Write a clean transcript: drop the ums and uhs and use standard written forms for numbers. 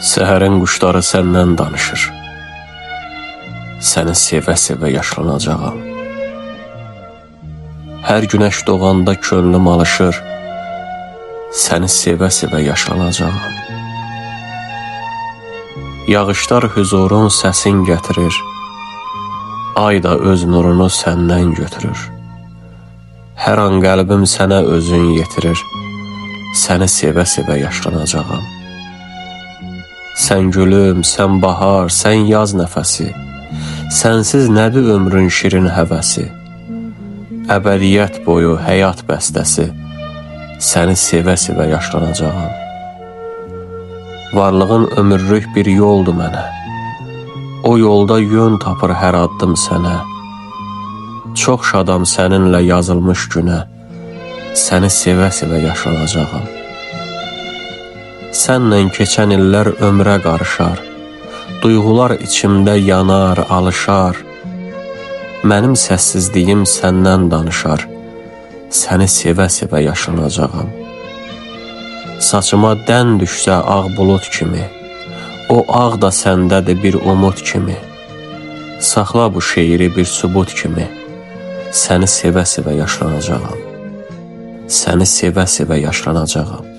Səhərin quşları səndən danışır. Səni sevə-sevə yaşlanacağam. Hər günəş doğanda könlüm alışır. Səni sevə-sevə yaşlanacağam. Yağışlar hüzurun səsin gətirir. Ay da öz nurunu səndən götürür. Hər an qəlbim sənə özün yetirir. Səni sevə-sevə yaşlanacağam. Sən gülüm, sən bahar, sən yaz nəfəsi. Sənsiz nədir ömrün şirin həvəsi? Əbədiyyət boyu həyat bəstəsi. Səni sevə-sevə yaşlanacağam. Varlığın ömürlük bir yoldur mənə. O yolda yön tapır hər addım sənə. Çox şadam səninlə yazılmış günə. Səni sevə-sevə yaşlanacağam. Sənlə keçən illər ömrə qarışar. Duyğular içimdə yanar, alışar. Mənim səssizliyim səndən danışar. Səni sevə-sevə yaşlanacağam. Saçıma dən düşsə ağ bulut kimi, o ağ da səndədir bir umut kimi. Saxla bu şeiri bir sübut kimi. Səni sevə-sevə yaşlanacağam. Səni sevə-sevə yaşlanacağam.